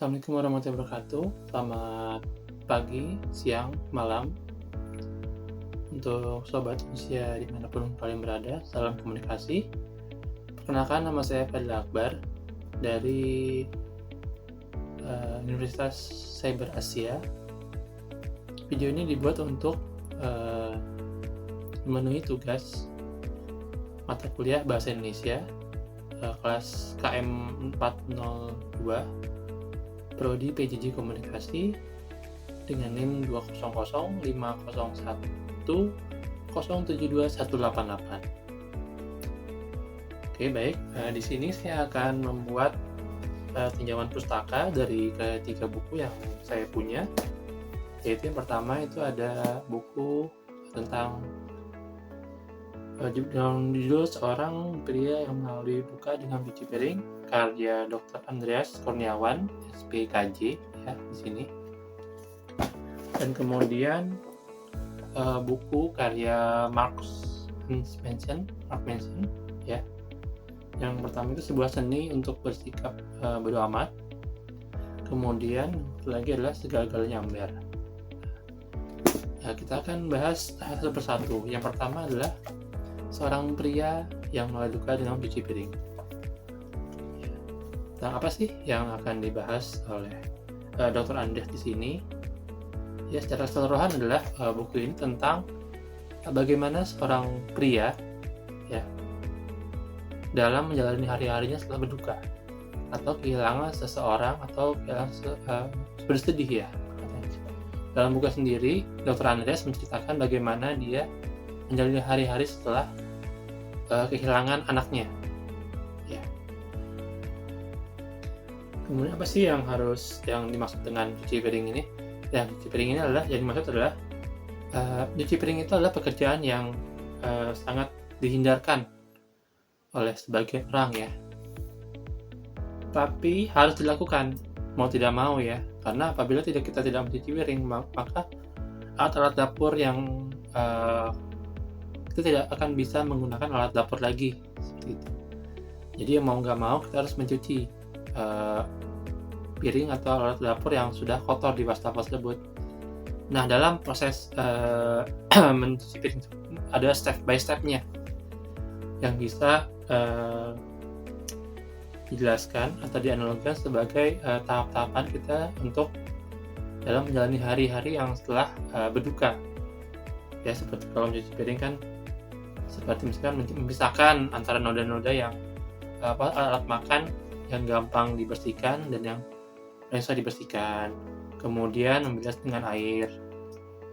Assalamualaikum warahmatullahi wabarakatuh. Selamat pagi, siang, malam untuk sobat usia dimanapun kalian berada. Salam komunikasi. Perkenalkan, nama saya Fadil Akbar dari Universitas Cyber Asia. Video ini dibuat untuk memenuhi tugas mata kuliah Bahasa Indonesia kelas KM 402 Prodi PJJ Komunikasi dengan NIM 2005001072188. Oke, baik. Di sini saya akan membuat tinjauan pustaka dari ketiga buku yang saya punya. Yaitu yang pertama itu ada buku tentang judul Seorang Pria yang Melalui Duka dengan Cuci Piring, karya Dr. Andreas Kurniawan, SPKJ, ya, di sini. Dan kemudian buku karya Mark Manson, ya. Yang pertama itu Sebuah Seni untuk Bersikap Bodo Amat. Kemudian lagi adalah Segagalnya Ember. Kita akan bahas satu persatu. Yang pertama adalah Seorang Pria yang Melalui Duka dengan Cuci Piring. Tentang apa sih yang akan dibahas oleh Dr. Andreas di sini? Ya, secara keseluruhan adalah buku ini tentang bagaimana seorang pria, ya, dalam menjalani hari-harinya setelah berduka atau kehilangan seseorang atau bersedih, ya. Dalam buku sendiri, Dr. Andreas menceritakan bagaimana dia menjalani hari-hari setelah kehilangan anaknya. Ya. Kemudian apa sih yang dimaksud dengan cuci piring ini? Yang cuci piring ini adalah yang dimaksud adalah cuci piring itu adalah pekerjaan yang sangat dihindarkan oleh sebagian orang, ya. Tapi harus dilakukan mau tidak mau, ya. Karena apabila kita tidak mencuci piring, maka alat-alat dapur yang kita tidak akan bisa menggunakan alat dapur lagi, seperti itu. Jadi mau nggak mau kita harus mencuci piring atau alat dapur yang sudah kotor di wastafel tersebut. Nah, dalam proses mencuci piring ada step by stepnya yang bisa dijelaskan atau dianalogikan sebagai tahap-tahapan kita untuk dalam menjalani hari-hari yang setelah berduka. Ya, seperti kalau mencuci piring kan seperti misalkan memisahkan antara noda-noda yang alat makan yang gampang dibersihkan dan yang susah dibersihkan, kemudian membilas dengan air,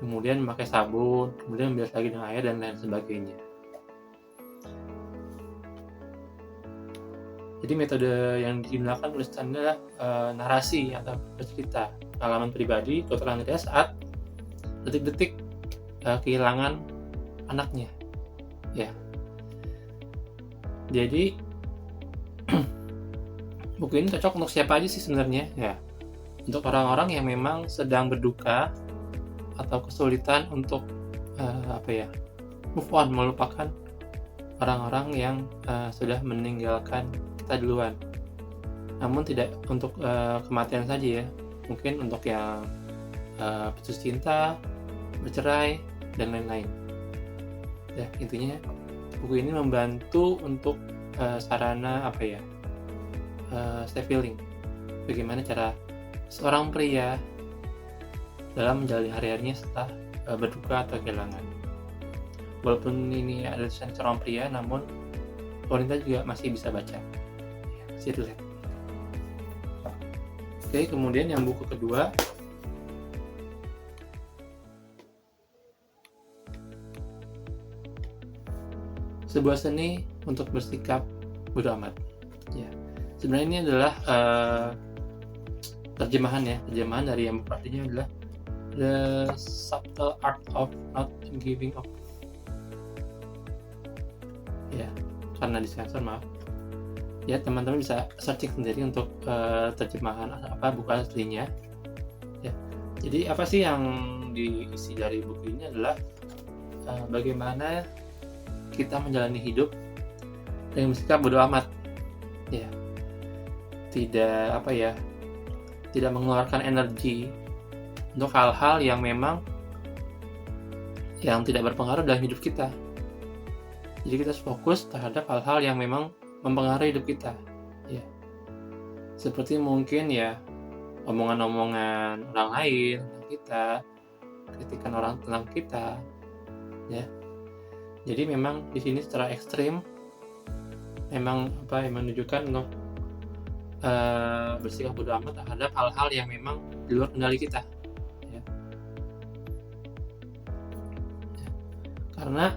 kemudian memakai sabun, kemudian membilas lagi dengan air dan lain sebagainya. Jadi metode yang digunakan tulisannya adalah narasi atau bercerita pengalaman pribadi Dr. Andreas saat detik-detik kehilangan anaknya, ya. Jadi buku ini cocok untuk siapa aja sih sebenarnya, ya. Untuk orang-orang yang memang sedang berduka atau kesulitan untuk move on, melupakan orang-orang yang sudah meninggalkan kita duluan. Namun tidak untuk kematian saja, ya. Mungkin untuk yang putus cinta, bercerai, dan lain-lain. Ya, intinya buku ini membantu untuk sarana step healing. Bagaimana cara seorang pria dalam menjalani hari-harinya setelah berduka atau kehilangan. Walaupun ini ada tulisan seorang pria, namun wanita juga masih bisa baca. Masih relate. Oke, kemudian yang buku kedua, Sebuah Seni untuk Bersikap Bodo Amat. Ya, sebenarnya ini adalah terjemahan dari yang buku artinya adalah The Subtle Art of Not Giving Up. Ya, karena disensor, maaf. Ya, teman-teman bisa searching sendiri untuk terjemahan buku aslinya. Ya, jadi apa sih yang diisi dari buku ini adalah bagaimana kita menjalani hidup dengan bersikap bodo amat, ya. Tidak tidak mengeluarkan energi untuk hal-hal yang memang yang tidak berpengaruh dalam hidup kita. Jadi kita harus fokus terhadap hal-hal yang memang mempengaruhi hidup kita. Ya. Seperti mungkin ya omongan-omongan orang lain tentang kita, kritikan orang tentang kita, ya. Jadi memang di sini secara ekstrim memang menunjukkan untuk bersikap bodo amat terhadap hal-hal yang memang di luar kendali kita, ya. Karena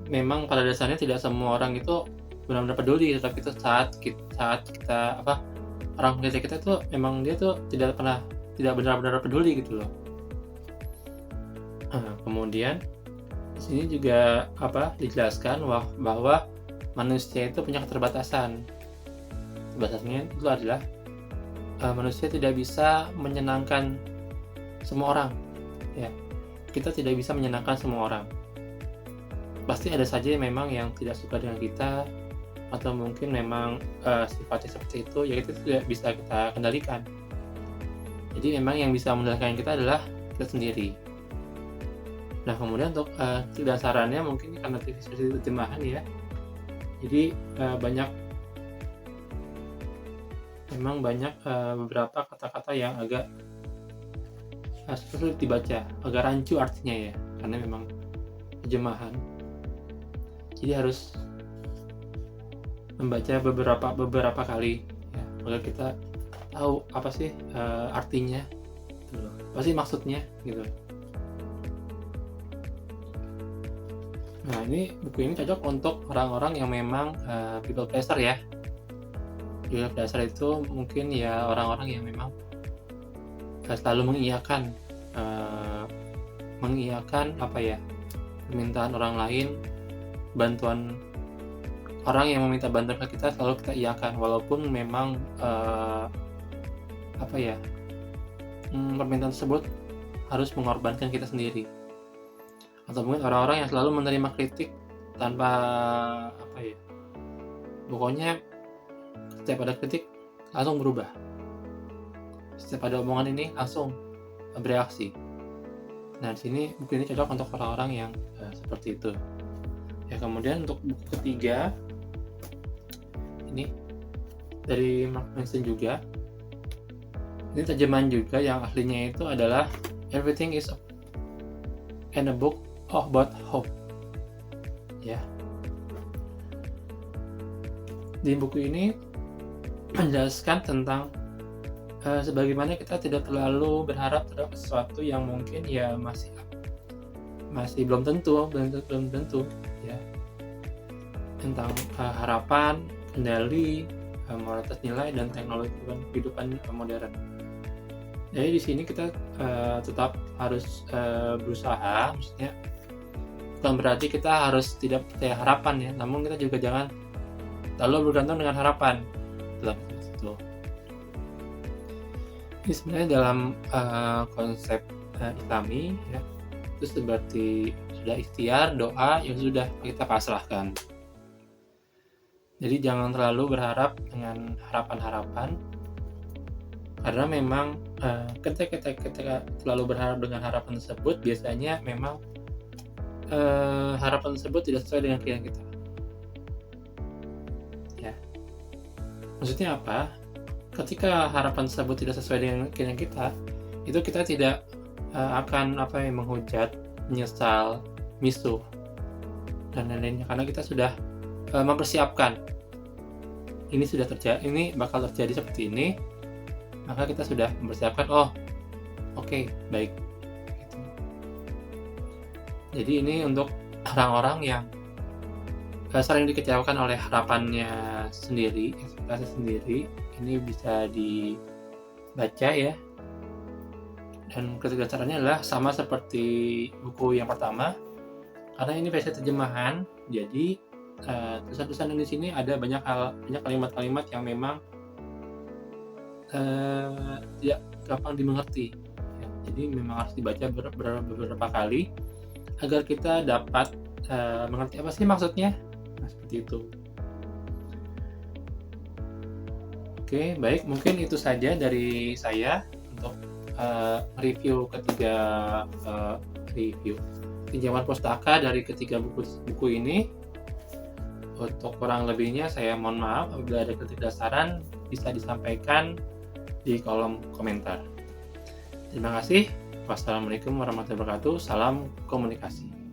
memang pada dasarnya tidak semua orang itu benar-benar peduli, tetapi itu saat kita orang sekitar kita tuh memang dia tuh tidak benar-benar peduli gitu loh. Kemudian di sini juga dijelaskan bahwa manusia itu punya keterbatasan. Keterbatasannya itu adalah manusia tidak bisa menyenangkan semua orang. Ya, kita tidak bisa menyenangkan semua orang. Pasti ada saja memang yang tidak suka dengan kita, atau mungkin memang sifatnya seperti itu, ya itu tidak bisa kita kendalikan. Jadi memang yang bisa mengendalikan kita adalah kita sendiri. Nah, kemudian untuk dasarnya mungkin karena seperti terjemahan ya. Jadi memang banyak beberapa kata-kata yang agak sulit dibaca, agak rancu artinya ya, karena memang terjemahan. Jadi harus membaca beberapa kali ya, agar kita tahu apa sih artinya, gitu. Apa sih maksudnya gitu. Nah, buku ini cocok untuk orang-orang yang memang people pleaser ya. People pleaser itu mungkin ya orang-orang yang memang selalu mengiyakan permintaan orang lain, bantuan orang yang meminta bantuan ke kita selalu kita iyakan, walaupun memang permintaan tersebut harus mengorbankan kita sendiri. Atau mungkin orang-orang yang selalu menerima kritik tanpa pokoknya setiap ada kritik langsung berubah, setiap ada omongan ini langsung bereaksi. Nah, di sini buku ini cocok untuk orang-orang yang seperti itu ya. Kemudian untuk buku ketiga ini dari Mark Manson juga, ini terjemahan juga yang aslinya itu adalah Everything is in a Book about Hope ya. Di buku ini menjelaskan tentang sebagaimana kita tidak terlalu berharap terhadap sesuatu yang mungkin ya masih belum tentu ya, tentang harapan, kendali, moralitas nilai, dan teknologi kehidupan modern. Jadi di sini kita tetap harus berusaha, maksudnya bukan berarti kita harus tidak percaya harapan ya, namun kita juga jangan terlalu bergantung dengan harapan dalam itu. Ini sebenarnya dalam konsep Islami ya, itu seperti sudah ikhtiar, doa yang sudah kita pasrahkan. Jadi jangan terlalu berharap dengan harapan-harapan, karena memang ketika kita terlalu berharap dengan harapan tersebut, biasanya memang harapan tersebut tidak sesuai dengan keinginan kita. Ya, maksudnya apa? Ketika harapan tersebut tidak sesuai dengan keinginan kita, itu kita tidak akan menghujat, menyesal, misuh, dan lain-lainnya, karena kita sudah mempersiapkan. Ini bakal terjadi seperti ini, maka kita sudah mempersiapkan. Oke, baik. Gitu. Jadi ini untuk orang-orang yang sering dikecewakan oleh harapannya sendiri, ekspektasi sendiri, ini bisa dibaca ya. Dan ketiga caranya adalah sama seperti buku yang pertama, karena ini versi terjemahan, jadi tulisan-tulisan di sini ada banyak kalimat-kalimat yang memang tidak gampang dimengerti ya. Jadi memang harus dibaca beberapa kali agar kita dapat mengerti apa sih maksudnya. Nah, seperti itu. Oke, baik, mungkin itu saja dari saya untuk review ketiga review pinjaman pustaka dari ketiga buku ini. Untuk kurang lebihnya saya mohon maaf apabila ada kritik dan saran bisa disampaikan di kolom komentar. Terima kasih. Wassalamualaikum warahmatullahi wabarakatuh. Salam komunikasi.